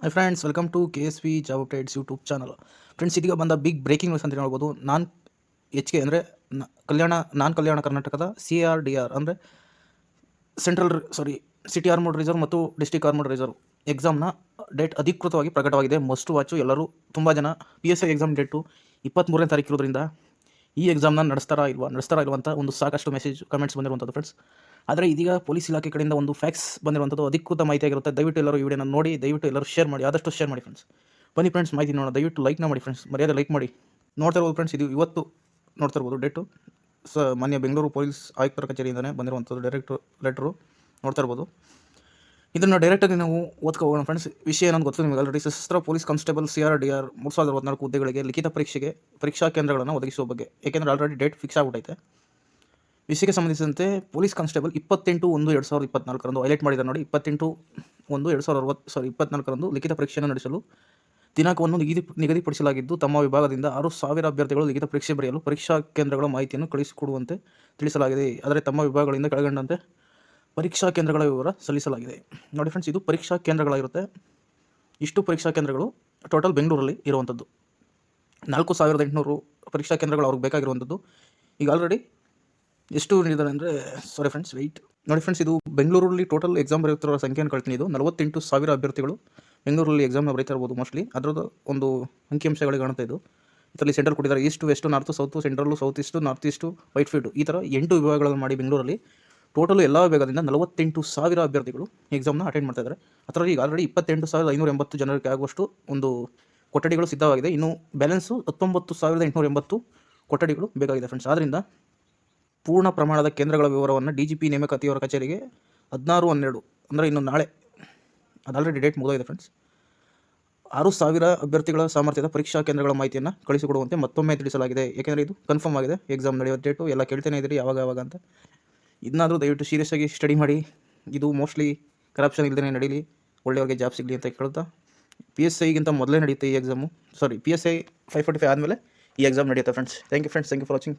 High friends, welcome to KSV job updates YouTube channel. Friends, ಇದೀಗ ಬಂದ big breaking news ಅಂತ ಹೇಳ್ಬೋದು. HK ಅಂದರೆ ನಾನ್ ಕಲ್ಯಾಣ ಕರ್ನಾಟಕದ CRDR ಅಂದರೆ ಸಿಟಿ ಆರ್ಮಡ್ ರಿಸರ್ವ್ ಮತ್ತು ಡಿಸ್ಟ್ರಿಕ್ಟ್ ಆರ್ಮಡ್ ರಿಸರ್ವ್ ಎಕ್ಸಾಮ್ನ ಡೇಟ್ ಅಧಿಕೃತವಾಗಿ ಪ್ರಕಟವಾಗಿದೆ. Must watch. ಎಲ್ಲರೂ ತುಂಬ ಜನ PSI ಎಕ್ಸಾಮ್ ಡೇಟು 23ನೇ ತಾರೀಕು ಇರೋದ್ರಿಂದ ಈ ಎಕ್ಸಾಮ್ನ ನಡೆಸ್ತಾರಾ ಇಲ್ವಾ ಅಂತ ಒಂದು ಸಾಕಷ್ಟು ಮೆಸೇಜ್ ಕಮೆಂಟ್ಸ್ ಬಂದಿರುವಂಥದ್ದು ಫ್ರೆಂಡ್ಸ್. ಆದರೆ ಇದೀಗ ಪೊಲೀಸ್ ಇಲಾಖೆ ಕಡೆಯಿಂದ ಒಂದು ಫ್ಯಾಕ್ಸ್ ಬಂದಿರುವಂಥದ್ದು ಅಧಿಕೃತ ಮಾಹಿತಿಯಾಗಿರುತ್ತೆ. ದಯವಿಟ್ಟು ಎಲ್ಲರೂ ಈ ವಿಡಿಯೋನ ನೋಡಿ, ದಯವಿಟ್ಟು ಎಲ್ಲರೂ ಶೇರ್ ಮಾಡಿ, ಆದಷ್ಟು ಶೇರ್ ಮಾಡಿ ಫ್ರೆಂಡ್ಸ್. ಬನ್ನಿ ಫ್ರೆಂಡ್ಸ್, ಮಾಹಿತಿ ನೋಡೋಣ. ದಯವಿಟ್ಟು ಲೈಕ್ನ ಮಾಡಿ ಫ್ರೆಂಡ್ಸ್, ಮರ್ಯಾದೆ ಲೈಕ್ ಮಾಡಿ. ನೋಡ್ತಾ ಇರ್ಬೋದು ಫ್ರೆಂಡ್ಸ್, ಇದು ಇವತ್ತು ನೋಡ್ತಾ ಇರ್ಬೋದು ಡೇಟು. ಮಾನ್ಯ ಬೆಂಗಳೂರು ಪೊಲೀಸ್ ಆಯುಕ್ತರ ಕಚೇರಿಯಿಂದಲೇ ಬಂದಿರುವಂಥದ್ದು ಲೆಟ್ರು ನೋಡ್ತಾ ಇರ್ಬೋದು. ಇದನ್ನು ಡೈರೆಕ್ಟಾಗಿ ನಾವು ಓದ್ಕೋಗೋಣ ಫ್ರೆಂಡ್ಸ್. ವಿಷಯ ಏನಂತ ಗೊತ್ತು ನಿಮಗೆ ಆಲ್ರೆಡಿ. ಸಶಸ್ತ್ರ ಪೊಲೀಸ್ ಕಾನ್ಸ್ಟೇಬಲ್ CRDR 3024 ಹುದ್ದೆಗಳಿಗೆ ಲಿಖಿತ ಪರೀಕ್ಷಾ ಕೇಂದ್ರಗಳನ್ನು ಒದಗಿಸುವ ಬಗ್ಗೆ. ಏಕೆಂದರೆ ಆಲ್ರೆಡಿ ಡೇಟ್ ಫಿಕ್ಸ್ ಆಗಿಬಿಟ್ಟೈತೆ. ವಿಷಯಕ್ಕೆ ಸಂಬಂಧಿಸಿದಂತೆ ಪೊಲೀಸ್ ಕಾನ್ಸ್ಟೇಬಲ್ 28/1/2024 ಹೈಲೈಟ್ ಮಾಡಿದ್ದಾರೆ ನೋಡಿ. 28/1/2024 ಲಿಖಿತ ಪರೀಕ್ಷೆಯನ್ನು ನಡೆಸಲು ದಿನಾಂಕವನ್ನು ನಿಗದಿಪಡಿಸಲಾಗಿದ್ದು, ತಮ್ಮ ವಿಭಾಗದಿಂದ 6,000 ಅಭ್ಯರ್ಥಿಗಳು ಲಿಖಿತ ಪರೀಕ್ಷೆ ಬರೆಯಲು ಪರೀಕ್ಷಾ ಕೇಂದ್ರಗಳ ಮಾಹಿತಿಯನ್ನು ಕಳಿಸಿಕೊಡುವಂತೆ ತಿಳಿಸಲಾಗಿದೆ. ಆದರೆ ತಮ್ಮ ವಿಭಾಗಗಳಿಂದ ಕೆಳಗಂಡಂತೆ ಪರೀಕ್ಷಾ ಕೇಂದ್ರಗಳ ವಿವರ ಸಲ್ಲಿಸಲಾಗಿದೆ. ನೋಡಿ ಫ್ರೆಂಡ್ಸ್, ಇದು ಪರೀಕ್ಷಾ ಕೇಂದ್ರಗಳಾಗಿರುತ್ತೆ. ಇಷ್ಟು ಪರೀಕ್ಷಾ ಕೇಂದ್ರಗಳು ಟೋಟಲ್ ಬೆಂಗಳೂರಲ್ಲಿ ಇರುವಂಥದ್ದು 4,800 ಪರೀಕ್ಷಾ ಕೇಂದ್ರಗಳು ಅವ್ರಿಗೆ ಬೇಕಾಗಿರುವಂಥದ್ದು. ಈಗ ಆಲ್ರೆಡಿ ಎಷ್ಟು ನೀಡಿದ್ದಾರೆ ಅಂದರೆ, ಸಾರಿ ಫ್ರೆಂಡ್ಸ್ ವೆಯ್ಟ್ ನೋಡಿ ಫ್ರೆಂಡ್ಸ್, ಇದು ಬೆಂಗಳೂರಲ್ಲಿ ಟೋಟಲ್ ಎಕ್ಸಾಮ್ ಬರೆಯುತ್ತಿರುವ ಸಂಖ್ಯೆಯನ್ನು ಕಳ್ತೀನಿ. ಇದು 48,000 ಅಭ್ಯರ್ಥಿಗಳು ಬೆಂಗಳೂರಲ್ಲಿ ಎಕ್ಸಾಮ್ನ ಬರೀತಾ ಇರ್ಬೋದು. ಮೋಸ್ಟ್ಲಿ ಅದರದ್ದು ಒಂದು ಅಂಕಿಅಂಶಗಳಿಗೆ ಕಾಣುತ್ತೆ. ಇದು ಇದರಲ್ಲಿ ಸೆಂಟ್ರಲ್ ಕೊಟ್ಟಿದ್ದಾರೆ. East, west, north, south, central, south east, north east, Whitefield, ಈ ಥರ 8 ವಿಭಾಗಗಳನ್ನು ಮಾಡಿ ಬೆಂಗಳೂರಲ್ಲಿ ಟೋಟಲ್ ಎಲ್ಲ ವಿಭಾಗದಿಂದ 48,000 ಅಭ್ಯರ್ಥಿಗಳು ಎಕ್ಸಾಮ್ನ ಅಟೆಂಡ್ ಮಾಡ್ತಾ ಇದ್ದಾರೆ. ಅದರಲ್ಲಿ ಈಗ ಆಲ್ರೆಡಿ 28,580 ಜನರಿಗೆ ಆಗುವಷ್ಟು ಒಂದು ಕೊಠಡಿಗಳು ಸಿದ್ಧವಾಗಿದೆ. ಇನ್ನು ಬ್ಯಾಲೆನ್ಸು 19,880 ಕೊಠಡಿಗಳು ಬೇಕಾಗಿದೆ ಫ್ರೆಂಡ್ಸ್. ಆದ್ದರಿಂದ ಪೂರ್ಣ ಪ್ರಮಾಣದ ಕೇಂದ್ರಗಳ ವಿವರವನ್ನು DGP ನೇಮಕಾತಿಯವರ ಕಚೇರಿಗೆ 16/12 ಅಂದರೆ ಇನ್ನು ನಾಳೆ, ಅದು ಆಲ್ರೆಡಿ ಡೇಟ್ ಮುಗಿದೋಗಿದೆ ಫ್ರೆಂಡ್ಸ್. 6,000 ಅಭ್ಯರ್ಥಿಗಳ ಸಾಮರ್ಥ್ಯದ ಪರೀಕ್ಷಾ ಕೇಂದ್ರಗಳ ಮಾಹಿತಿಯನ್ನು ಕಳಿಸಿಕೊಡುವಂತೆ ಮತ್ತೊಮ್ಮೆ ತಿಳಿಸಲಾಗಿದೆ. ಏಕೆಂದರೆ ಇದು ಕನ್ಫರ್ಮ್ ಆಗಿದೆ. ಎಕ್ಸಾಮ್ ನಡೆಯೋ ಡೇಟು ಎಲ್ಲ ಕೇಳ್ತಾನೆ ಇದ್ದೀರಿ ಯಾವಾಗ ಅಂತ. ಇದನ್ನಾದರೂ ದಯವಿಟ್ಟು ಸೀರಿಯಸ್ ಆಗಿ ಸ್ಟಡಿ ಮಾಡಿ. ಇದು ಮೋಸ್ಟ್ಲಿ ಕರಪ್ಷನ್ ಇಲ್ಲದೇ ನಡೀಲಿ, ಒಳ್ಳೆಯವ್ರಿಗೆ ಜಾಬ್ ಸಿಗಲಿ ಅಂತ ಕೇಳ್ತಾ, PSIಗಿಂತ ಮೊದಲೇ ನಡೆಯುತ್ತೆ ಈ ಎಕ್ಸಾಮು. PSI 545 ಆದಮೇಲೆ ಈ ಎಕ್ಸಾಮ್ ನಡೆಯುತ್ತೆ friends. Thank you friends, thank you for watching.